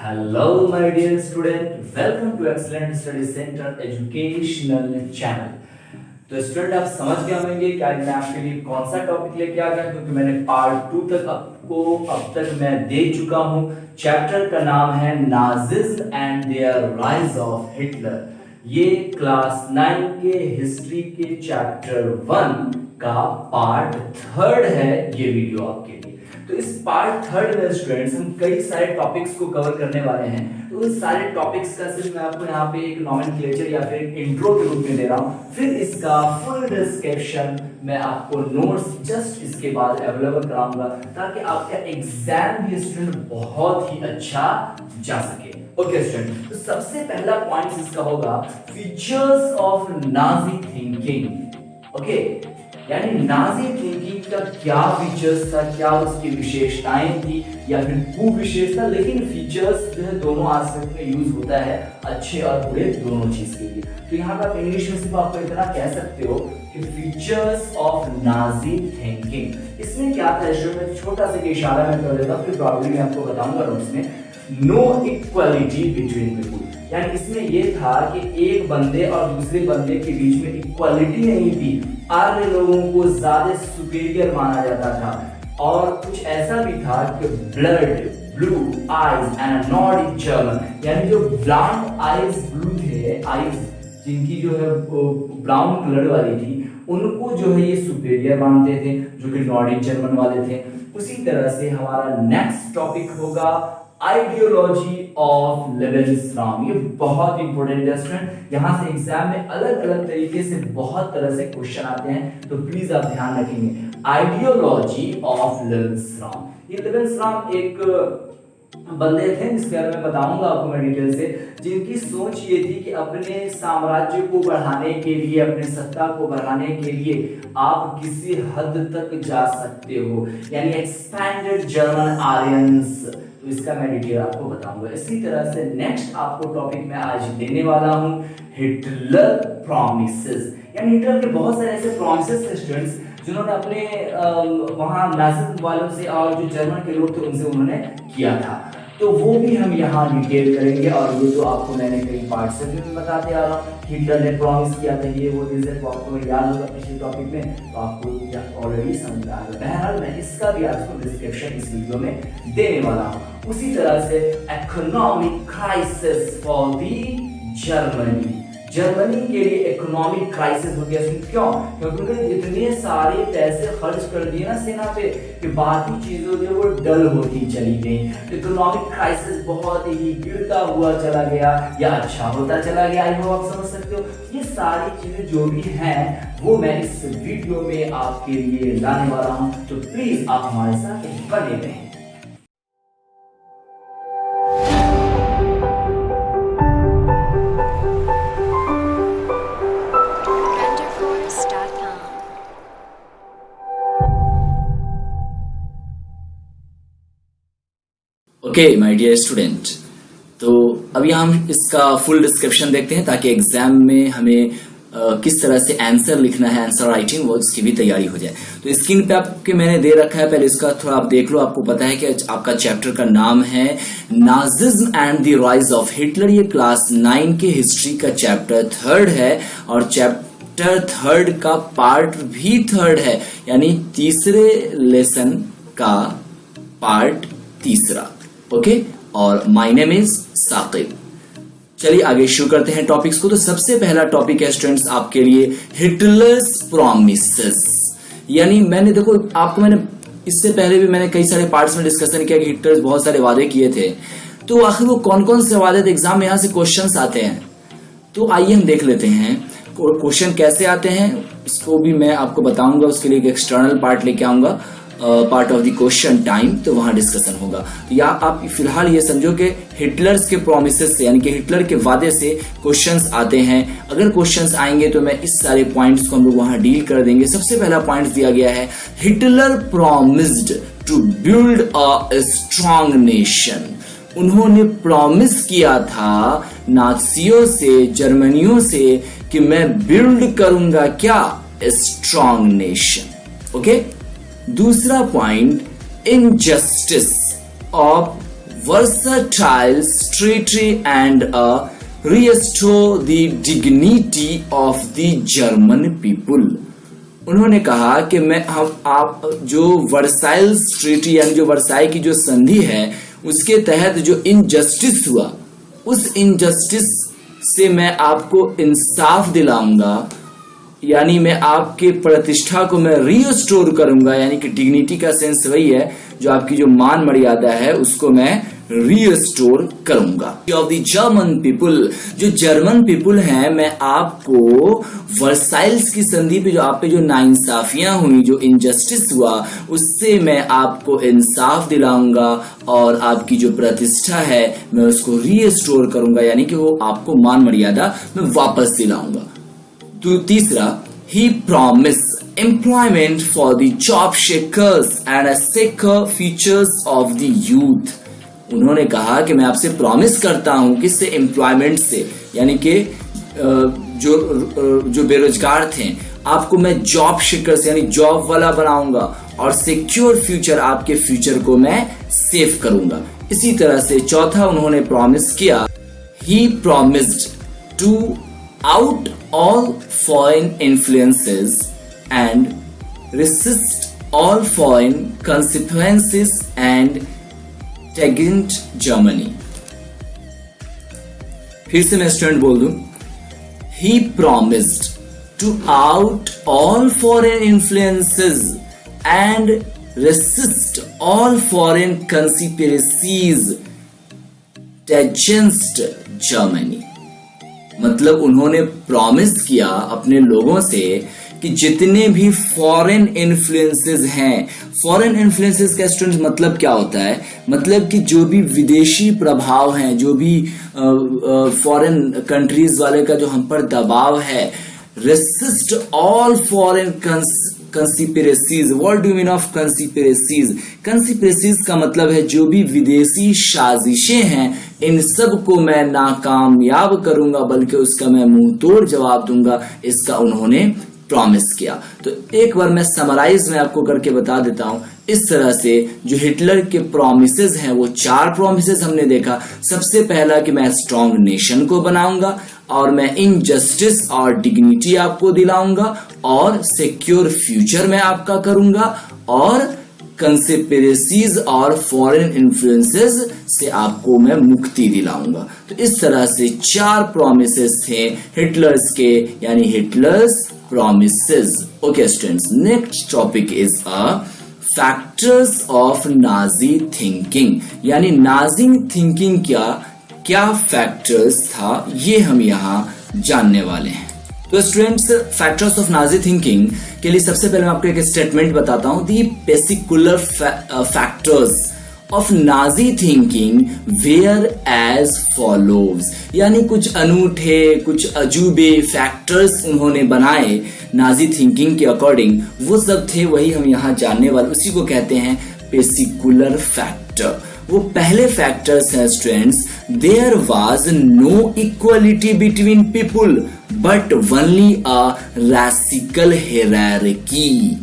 Hello, my dear student. Welcome to Excellent Study Center Educational Channel. तो student आप समझ गए होंगे कि आज मैं आपके लिए कौन सा टॉपिक लेके आ गया, क्योंकि मैंने पार्ट 2 तक आपको अब तक मैं दे चुका हूं। चैप्टर का नाम है Nazism and their rise of Hitler. ये क्लास 9 के हिस्ट्री के चैप्टर 1 का पार्ट 3 है ये वीडियो आपके लिए। तो इस पार्ट 3 में स्टूडेंट्स हम कई सारे टॉपिक्स को कवर करने वाले हैं। तो उन सारे टॉपिक्स का सिर्फ मैं आपको यहाँ पे एक नॉमेनक्लेचर या फिर एक इंट्रो के रूप में दे रहा हूँ, फिर इसका फुल डिस्क्रिप्शन मैं आपको नोट्स जस्ट इसके बाद अवेलेबल कराऊंगा, ताकि आपका एग्जाम भी स्टूडेंट बहुत ही अच्छा जा सके। ओके स्टूडेंट, तो सबसे पहला पॉइंट इसका होगा features of Nazi thinking. Okay, यानी नाजी थिंकिंग का क्या फीचर्स था, क्या उसकी विशेषताएं थी या फिर कुविशेषता, लेकिन फीचर्स जो है दोनों एस्पेक्ट में यूज होता है, अच्छे और बुरे दोनों चीज के लिए। तो यहाँ पर इंग्लिश में सिर्फ आपको इतना कह सकते हो कि फीचर्स ऑफ नाजी थिंकिंग। इसमें क्या था स्टूडेंट, छोटा सा इशारा मैं कर देता हूँ, फिर प्रॉब्लम मैं आपको बताऊंगा नोट्स में। नो इक्वालिटी बिटवीन पीपल, यानी इसमें यह था कि एक बंदे और दूसरे बंदे के बीच में इक्वालिटी नहीं थी। अन्य लोगों को ज्यादा सुपीरियर माना जाता था, और कुछ ऐसा भी था कि blood blue eyes and not German, यानी जो ब्राउन आईज ब्लू थे, आईज जिनकी जो है ब्राउन कलर वाली थी, उनको जो है ये सुपीरियर मानते थे, जो कि नॉर्डिक जर्मन वाले थे। उसी तरह से हमारा नेक्स्ट टॉपिक होगा आइडियोलॉजी ऑफ लेवेनस्ट्रॉम। ये बहुत इंपॉर्टेंट है स्टूडेंट, यहाँ से एग्जाम में अलग अलग तरीके से बहुत तरह से क्वेश्चन आते हैं, तो प्लीज आप ध्यान रखेंगे। आइडियोलॉजी ऑफ लेवेनस्ट्रॉम, ये लेवेनस्ट्रॉम एक बंदे थे जिसके बारे में बताऊंगा आपको मैं डिटेल से, जिनकी सोच ये थी कि अपने साम्राज्य को बढ़ाने के लिए, अपने सत्ता को बढ़ाने के लिए आप किसी हद तक जा सकते हो, यानी एक्सपैंडेड जर्मन आर्यंस। तो इसका मैं डिटेल आपको बताऊंगा। इसी तरह से नेक्स्ट आपको टॉपिक मैं आज देने वाला हूं हिटलर प्रॉमिसेस, यानी हिटलर के बहुत सारे ऐसे प्रॉमिसेस थे स्टूडेंट्स, जिन्होंने अपने वहां नाजिज्म वालों से और जो जर्मन के लोग थे उनसे उन्होंने किया था। तो वो भी हम यहाँ डिटेल करेंगे, और ये तो आपको मैंने कई पार्ट से भी बताते आ रहा हूँ। हिटलर ने प्रॉमिस किया था ये वो चीजें, तो आपको याद होगा पिछले टॉपिक में, तो आपको ऑलरेडी समझ में आ गया। बहरहाल मैं इसका भी आपको डिस्क्रिप्शन इस वीडियो में देने वाला हूँ। उसी तरह से economic crisis for the Germany, Germany के लिए इकोनॉमिक क्राइसिस हो गया। क्यों? क्योंकि उन्होंने इतने सारे पैसे खर्च कर दिए ना सेना पे कि बाकी चीजों जो वो डल होती चली गई। इकोनॉमिक क्राइसिस बहुत ही गिरता हुआ चला गया या अच्छा होता चला गया, आई होप आप समझ सकते हो। ये सारी चीजें जो भी हैं वो मैं इस वीडियो में आपके लिए लाने वाला हूँ, तो प्लीज आप हमारे साथ बने रहें। ओके माय डियर स्टूडेंट, तो अभी हम इसका फुल डिस्क्रिप्शन देखते हैं, ताकि एग्जाम में हमें किस तरह से आंसर लिखना है, आंसर राइटिंग, वो उसकी भी तैयारी हो जाए। तो स्क्रीन पे आपके मैंने दे रखा है, पहले इसका थोड़ा आप देख लो। आपको पता है कि आपका चैप्टर का नाम है Nazism and the rise of Hitler. ये क्लास 9 के हिस्ट्री का चैप्टर 3 है, और चैप्टर 3 का पार्ट भी 3 है, यानी तीसरे लेसन का पार्ट 3। ओके, और माय नेम इज साकिब। चलिए आगे शुरू करते हैं टॉपिक्स को। तो सबसे पहला टॉपिक है स्टूडेंट्स आपके लिए हिटलर्स प्रॉमिसेस, यानी मैंने देखो आपको मैंने इससे पहले भी मैंने कई सारे पार्ट्स में डिस्कशन किया कि हिटलर बहुत सारे वादे किए थे। तो आखिर वो कौन कौन से वादे थे, एग्जाम में यहाँ से क्वेश्चंस आते हैं, तो आइए हम देख लेते हैं क्वेश्चन कैसे आते हैं। उसको भी मैं आपको बताऊंगा, उसके लिए एक एक्सटर्नल पार्ट लेके आऊंगा, part of the question time, तो वहां डिस्कशन होगा। तो या आप फिलहाल ये समझो कि हिटलर्स के प्रोमिसेस से, यानी कि हिटलर के वादे से क्वेश्चंस आते हैं। अगर क्वेश्चंस आएंगे तो मैं इस सारे पॉइंट्स को हम लोग वहां डील कर देंगे। सबसे पहला पॉइंट दिया गया है, Hitler promised to build a strong nation. उन्होंने प्रॉमिस किया था नाजियों से, जर्मनियों से, कि मैं बिल्ड करूंगा क्या, स्ट्रॉन्ग नेशन। ओके, दूसरा point, injustice of versatile strategy and restore the dignity of the German people. उन्होंने कहा कि आप जो वर्साइल ट्रीटी यानी जो वर्साई की जो संधि है उसके तहत जो इनजस्टिस हुआ उस इनजस्टिस से मैं आपको इंसाफ दिलाऊंगा, यानी मैं आपके प्रतिष्ठा को मैं रीस्टोर करूंगा, यानी कि डिग्निटी का सेंस वही है जो आपकी जो मान मर्यादा है उसको मैं रीस्टोर करूंगा। ऑफ द जर्मन पीपुल, जो जर्मन पीपुल हैं, मैं आपको वर्साइल्स की संधि पे जो आप पे जो नाइंसाफियां हुई, जो इनजस्टिस हुआ, उससे मैं आपको इंसाफ दिलाऊंगा और आपकी जो प्रतिष्ठा है मैं उसको रीस्टोर करूंगा, यानी कि वो आपको मान मर्यादा मैं वापस दिलाऊंगा। तो तीसरा, he promised employment for the job seekers and a secure futures of the youth. उन्होंने कहा कि मैं आपसे प्रॉमिस करता हूं किससे, एम्प्लॉयमेंट से, यानी कि जो बेरोजगार थे आपको मैं जॉब सीकर्स यानी जॉब वाला बनाऊंगा और सिक्योर फ्यूचर, आपके फ्यूचर को मैं सेव करूंगा। इसी तरह से चौथा उन्होंने प्रॉमिस किया, he promised to out all foreign influences and resist all foreign consequences and against Germany. फिर से मैं स्टूडेंट बोल दूं, he promised to out all foreign influences and resist all foreign conspiracies against Germany. मतलब उन्होंने promise किया अपने लोगों से कि जितने भी फॉरेन इन्फ्लुएंसेस हैं, फॉरेन इन्फ्लुएंसेस का स्टूडेंट मतलब क्या होता है, मतलब कि जो भी विदेशी प्रभाव हैं, जो भी फॉरेन कंट्रीज वाले का जो हम पर दबाव है, resist all foreign conspiracies. What do mean of conspiracies? Conspiracies का मतलब है जो भी विदेशी साजिशें हैं इन सब को मैं नाकामयाब करूंगा, बल्कि उसका मैं मुंह तोड़ जवाब दूंगा, इसका उन्होंने प्रॉमिस किया। तो एक बार मैं समराइज में आपको करके बता देता हूं। इस तरह से जो हिटलर के प्रॉमिसेस हैं वो 4 प्रॉमिसेस हमने देखा। सबसे पहला कि मैं स्ट्रॉन्ग नेशन को बनाऊंगा और मैं इनजस्टिस और डिग्निटी आपको दिलाऊंगा और सिक्योर फ्यूचर मैं आपका करूंगा और कंस्पिरेसीज और फॉरेन इन्फ्लुएंसेस से आपको मैं मुक्ति दिलाऊंगा। तो इस तरह से 4 प्रॉमिसेस थे हिटलर्स के, यानी Hitler's promises. Okay students, next topic is factors of Nazi thinking, यानी नाजी थिंकिंग क्या फैक्टर्स था ये हम यहाँ जानने वाले हैं। तो students, factors of Nazi thinking के लिए सबसे पहले मैं आपको एक स्टेटमेंट बताता हूँ। The peculiar factors of Nazi thinking were as follows, यानी कुछ अनूठे, कुछ अजूबे फैक्टर्स उन्होंने बनाए नाजी थिंकिंग के अकॉर्डिंग, वो सब थे, वही हम यहाँ जानने वाले, उसी को कहते हैं पेसिकुलर फैक्टर। वो पहले फैक्टर्स हैं students, there was no equality between people but only a racial hierarchy.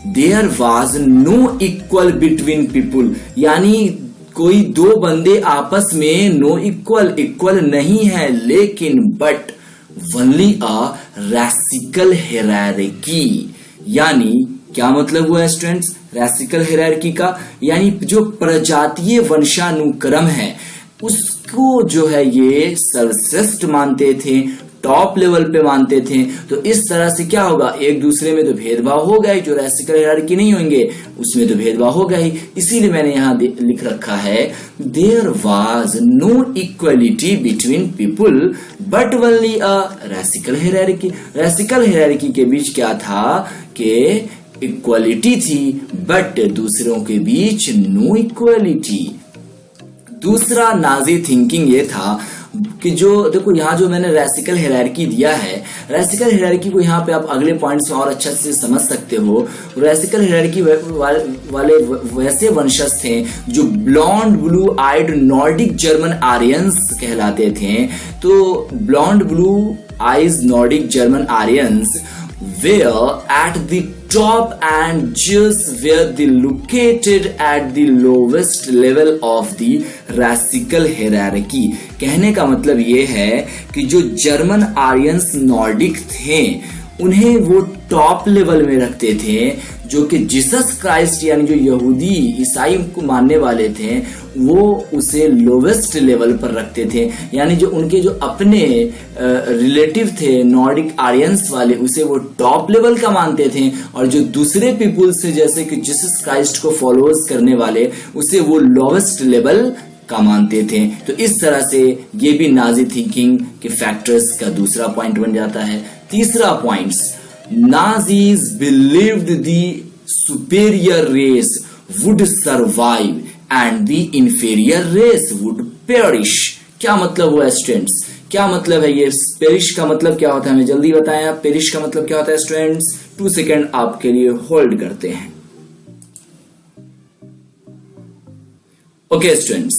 There was no equal between people, यानी कोई 2 बंदे आपस में नो इक्वल नहीं है, लेकिन but only a racial hierarchy. यानी क्या मतलब हुआ स्टूडेंट्स रैसिकल हियरार्की का? यानी जो प्रजातीय वंशानुक्रम है उसको जो है ये सर्वश्रेष्ठ मानते थे, टॉप लेवल पे मानते थे। तो इस तरह से क्या होगा, एक दूसरे में तो भेदभाव होगा ही, जो रैसिकल हियरार्की नहीं होंगे उसमें तो भेदभाव होगा ही। इसीलिए मैंने यहाँ लिख रखा है there was no equality between people but only a racial hierarchy. Racial hierarchy के बीच क्या था कि इक्वलिटी थी, बट दूसरों के बीच नो इक्वलिटी। दूसरा नाजी थिंकिंग ये था कि जो देखो यहाँ जो मैंने रैसिकल हियरार्की दिया है, रैसिकल हियरार्की को यहाँ पे आप अगले पॉइंट्स में और अच्छा से समझ सकते हो। रैसिकल हियरार्की वाले वैसे वंशज थे जो blond blue eyed Nordic German Aryans कहलाते थे। तो blond blue eyes Nordic German Aryans were at the top and just were the located at the lowest level of the racial hierarchy। कहने का मतलब ये है कि जो जर्मन आर्यंस नॉर्डिक थे उन्हें वो टॉप लेवल में रखते थे, जो कि जीसस क्राइस्ट यानी जो यहूदी ईसाई को मानने वाले थे वो उसे लोवेस्ट लेवल पर रखते थे। यानी जो उनके जो अपने रिलेटिव थे नॉर्डिक आर्यंस वाले उसे वो टॉप लेवल का मानते थे, और जो दूसरे पीपुल से जैसे कि जीसस क्राइस्ट को फॉलोअर्स करने वाले उसे वो लोवेस्ट लेवल का मानते थे। तो इस तरह से ये भी नाजी थिंकिंग के फैक्टर्स का दूसरा पॉइंट बन जाता है। तीसरा point, Nazis believed the superior race would survive and the inferior race would perish। क्या मतलब हुआ स्टूडेंट्स, क्या मतलब है ये? पेरिश का मतलब क्या होता है हमें जल्दी बताएं आप। पेरिश का मतलब क्या होता है स्टूडेंट्स? 2 सेकेंड आपके लिए होल्ड करते हैं। ओके स्टूडेंट्स,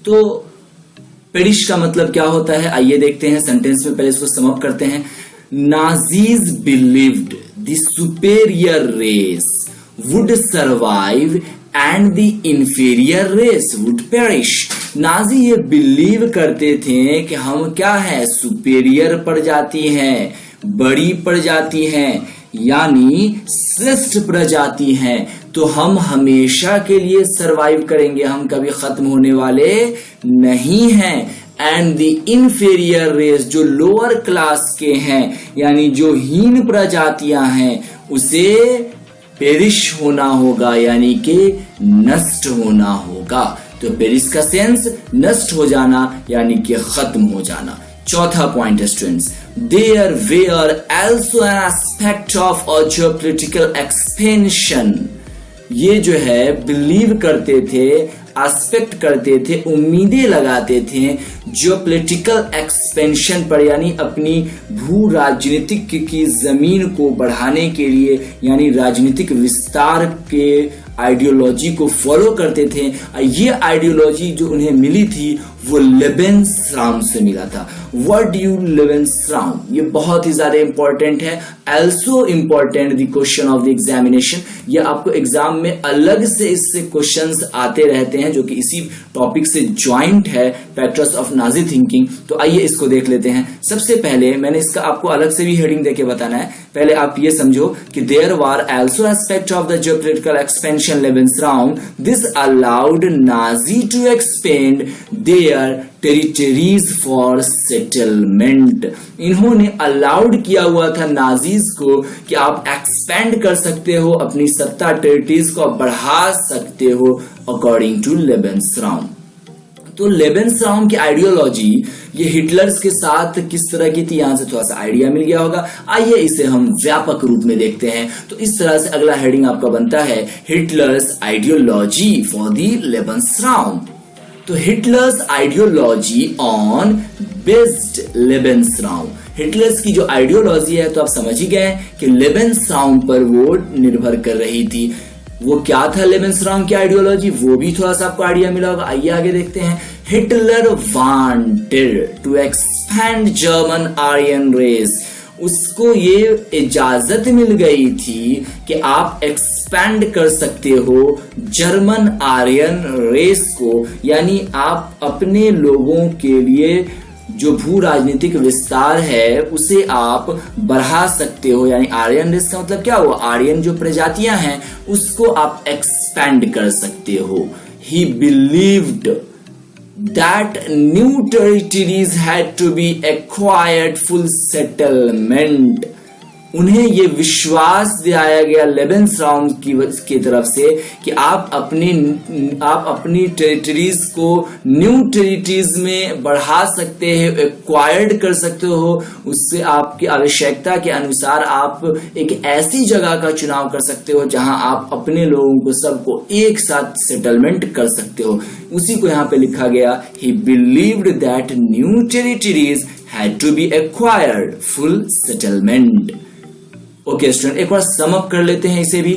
तो पेरिश का मतलब क्या होता है आइए देखते हैं सेंटेंस में, पहले इसको सम अप करते हैं। Nazis believed the superior race would survive and the inferior race would perish। Nazi ये बिलीव करते थे कि हम क्या है, सुपेरियर प्रजाति हैं, बड़ी प्रजाति हैं, यानी श्रेष्ठ प्रजाति हैं, तो हम हमेशा के लिए सरवाइव करेंगे, हम कभी खत्म होने वाले नहीं हैं। एंड द इनफेरियर रेस, जो लोअर क्लास के हैं यानी जो हीन प्रजातियां हैं, उसे पेरिश होना होगा यानी कि नष्ट होना होगा। तो पेरिश का सेंस नष्ट हो जाना यानी कि खत्म हो जाना। चौथा point students, there were also an aspect of a geopolitical expansion. ये जो है बिलीव करते थे, एस्पेक्ट करते थे, उम्मीदें लगाते थे जियोपॉलिटिकल एक्सपेंशन पर, यानी अपनी भू राजनीतिक की जमीन को बढ़ाने के लिए, यानी राजनीतिक विस्तार के आइडियोलॉजी को फॉलो करते थे। ये आइडियोलॉजी जो उन्हें मिली थी वो लेबेनस्राउम से मिला था। वर्ड यू लेबेनस्राउम, ये बहुत ही ज्यादा इंपॉर्टेंट है, also important the question of the examination। ये आपको एग्जाम में अलग से इससे क्वेश्चंस आते रहते हैं जो कि इसी टॉपिक से ज्वाइंट है, फैक्टर्स ऑफ नाजी थिंकिंग। तो आइए इसको देख लेते हैं। सबसे पहले मैंने इसका आपको अलग से भी हेडिंग देके बताना है। पहले आप ये समझो कि there were also aspect of the geopolitical expansion Lebensraum, this allowed Nazi to expand their territories for settlement. इन्होंने अलाउड किया हुआ था नाजीज को कि आप एक्सपेंड कर सकते हो अपनी सत्ता, टेरिटरीज को बढ़ा सकते हो अकॉर्डिंग टू लेबेनस्राउम। तो लेबेनस्राउम की आइडियोलॉजी ये हिटलर्स के साथ किस तरह की थी, यहां से थोड़ा सा आइडिया मिल गया होगा। आइए इसे हम व्यापक रूप में देखते हैं। तो इस तरह से अगला हेडिंग आपका बनता है Hitler's ideology for the Lebensraum. तो Hitler's ideology on based Lebensraum, Hitler's की जो आइडियोलॉजी है तो आप समझ ही गए कि लेबेनस्राउम पर वो निर्भर कर रही थी। वो क्या था लेबेनस्राउम की आइडियोलॉजी, वो भी थोड़ा सा आपको आइडिया मिला होगा। आइए आगे देखते हैं। Hitler wanted to expand German Aryan race, उसको ये इजाजत मिल गई थी कि आप एक्सपैंड कर सकते हो जर्मन आर्यन रेस को, यानी आप अपने लोगों के लिए जो भू राजनीतिक विस्तार है उसे आप बढ़ा सकते हो। यानी आर्यन रेस का मतलब क्या हुआ, आर्यन जो प्रजातियां हैं उसको आप एक्सपैंड कर सकते हो। ही believed that new territories had to be acquired full settlement। उन्हें ये विश्वास दिलाया गया लेबेनस्राउम की तरफ से कि आप अपनी टेरिटरीज को न्यू टेरिटरीज में बढ़ा सकते हैं, एक्वायर्ड कर सकते हो। उससे आपकी आवश्यकता के अनुसार आप एक ऐसी जगह का चुनाव कर सकते हो जहां आप अपने लोगों को सबको एक साथ सेटलमेंट कर सकते हो। उसी को यहाँ पे लिखा गया, he believed that new territories had to be acquired full settlement. Okay student, एक बार सम अप कर लेते हैं इसे भी।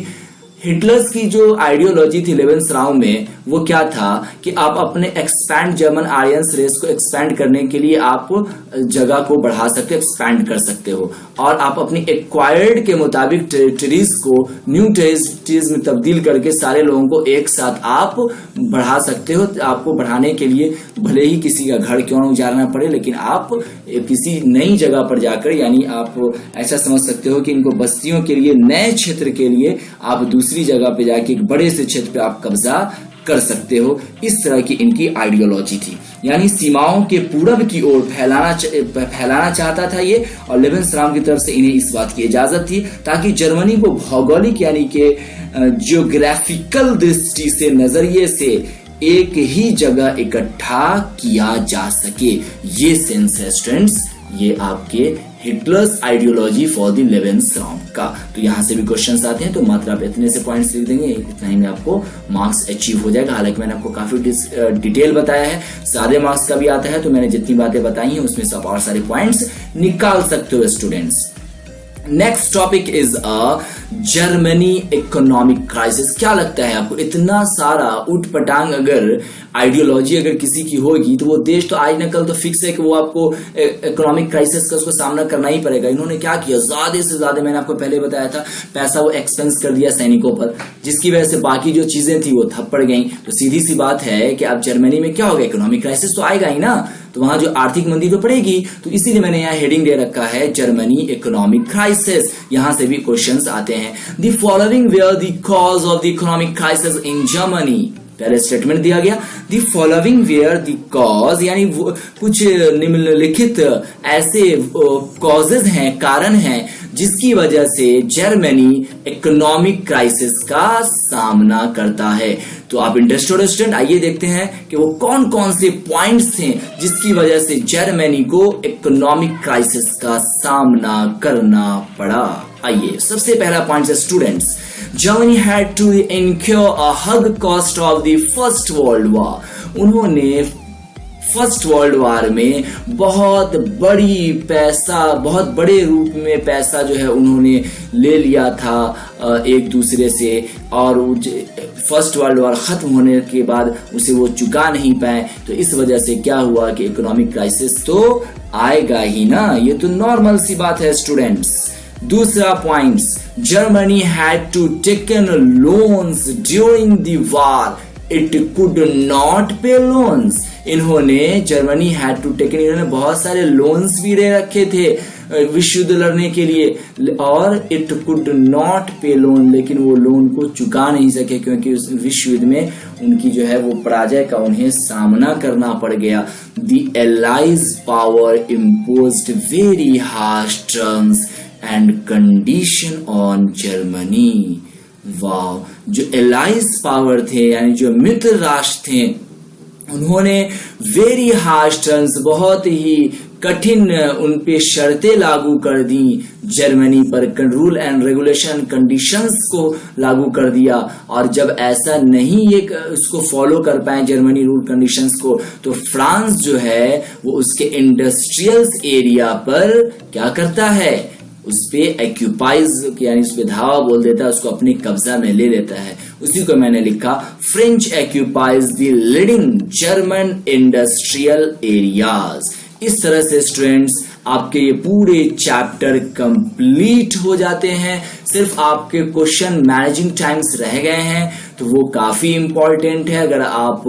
हिटलर्स की जो आइडियोलॉजी थी लेवेंसराउम में वो क्या था कि आप अपने एक्सपैंड जर्मन आर्यंस रेस को एक्सपैंड करने के लिए आप जगह को बढ़ा सकते हो, एक्सपैंड कर सकते हो, और आप अपनी एक्वायर्ड के मुताबिक टेरिटरीज को न्यू टेरिटरीज में तब्दील करके सारे लोगों को एक साथ आप बढ़ा सकते हो। आपको बढ़ाने के लिए भले ही किसी का घर क्यों न उजाड़ना पड़े, लेकिन आप किसी नई जगह पर जाकर, यानी आप ऐसा समझ सकते हो कि इनको बस्तियों के लिए, नए क्षेत्र के लिए आप दूसरी जगह पे जाके एक बड़े से क्षेत्र पे आप कब्जा कर सकते हो। इस तरह की इनकी आइडियोलॉजी थी, यानी सीमाओं के पूरब की ओर फैलाना चाहता था ये, और लेवेंसराउम की तरफ से इन्हें इस बात की इजाजत थी ताकि जर्मनी को भौगोलिक यानी कि जियोग्राफिकल दृष्टि से, नजरिए से एक ही जगह इकट्ठा किया जा सके। ये सेंस है स्टूडेंट्स, ये आपके हिटलर्स आइडियोलॉजी फॉर द लेवेंसराउम का। तो यहां से भी क्वेश्चंस आते हैं, तो मात्र आप इतने से पॉइंट्स लिख देंगे, इतना ही में आपको मार्क्स अचीव हो जाएगा। हालांकि मैंने आपको काफी डिटेल बताया है, सारे मार्क्स का भी आता है, तो मैंने जितनी बातें बताई हैं उसमें से आप और सारे पॉइंट्स निकाल सकते हो students. Next topic is Germany economic crisis. क्या लगता है आपको, इतना सारा उठपटांग अगर आइडियोलॉजी अगर किसी की होगी तो वो देश तो आज न कल तो फिक्स है कि वो आपको इकोनॉमिक क्राइसिस का उसको सामना करना ही पड़ेगा। इन्होंने क्या किया, ज्यादा से ज्यादा, मैंने आपको पहले बताया था, पैसा वो एक्सपेंस कर दिया सैनिकों पर, जिसकी वजह से बाकी जो चीजें थी वो ठप पड़ गई। तो सीधी सी बात है कि अब जर्मनी में क्या होगा, इकोनॉमिक क्राइसिस तो आएगा ही ना, तो वहां जो आर्थिक मंदी तो पड़ेगी। तो इसीलिए मैंने यहाँ हेडिंग दे रखा है जर्मनी इकोनॉमिक क्राइसिस। यहां से भी क्वेश्चंस आते हैं। The following were the cause of the economic crisis in Germany. पहले स्टेटमेंट दिया गया, the following were the cause, यानी कुछ निम्नलिखित ऐसे कॉजेज हैं, कारण हैं, जिसकी वजह से जर्मनी इकोनॉमिक क्राइसिस का सामना करता है। तो आप इंटरेस्टेड हो स्टूडेंट, आइए देखते हैं कि वो कौन कौन से पॉइंट्स हैं जिसकी वजह से जर्मनी को इकोनॉमिक क्राइसिस का सामना करना पड़ा। आइए, सबसे पहला पॉइंट है students, Germany had to incur a hug cost of the First World War। उन्होंने फर्स्ट वर्ल्ड वॉर में बहुत बड़े रूप में पैसा जो है उन्होंने ले लिया था एक दूसरे से, और फर्स्ट वर्ल्ड वॉर खत्म होने के बाद उसे वो चुका नहीं पाए। तो इस वजह से क्या हुआ कि इकोनॉमिक क्राइसिस तो आएगा ही ना, ये तो नॉर्मल सी बात है स्टूडेंट्स। दूसरा point, Germany had to taken loans during the war, it could not pay loans. Germany had to taken, इन्होंने बहुत सारे लोन्स भी ले रखे थे विश्व युद्ध लड़ने के लिए, और इट कुड नॉट पे लोन, लेकिन वो लोन को चुका नहीं सके क्योंकि उस विश्व युद्ध में उनकी जो है वो पराजय का उन्हें सामना करना पड़ गया। The allies power imposed very harsh terms and condition on Germany. वाह, जो एलाइज पावर थे यानी जो मित्र राष्ट्र थे, उन्होंने वेरी हार्श टर्म्स, बहुत ही कठिन उन पे शर्तें लागू कर दी जर्मनी पर, रूल एंड रेगुलेशन कंडीशंस को लागू कर दिया। और जब ऐसा नहीं ये उसको फॉलो कर पाए जर्मनी रूल कंडीशंस को, तो फ्रांस जो है वो उसके इंडस्ट्रियल एरिया पर क्या करता है, उस पे एक्यूपाइज यानी उस पे धावा बोल देता है, उसको अपने कब्जा में ले लेता है। उसी को मैंने लिखा, French occupies the leading German industrial areas. इस तरह से स्टूडेंट्स आपके ये पूरे चैप्टर कंप्लीट हो जाते हैं। सिर्फ आपके क्वेश्चन मैनेजिंग टाइम्स रह गए हैं, तो वो काफी इंपॉर्टेंट है। अगर आप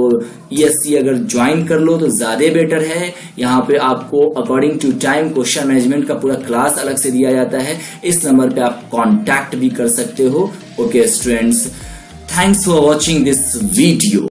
ESC अगर ज्वाइन कर लो तो ज्यादा बेटर है। यहाँ पे आपको according to time question management का पूरा क्लास अलग से दिया जाता है। इस नंबर पे आप कांटेक्ट भी कर सकते हो। Okay students, thanks for watching this video.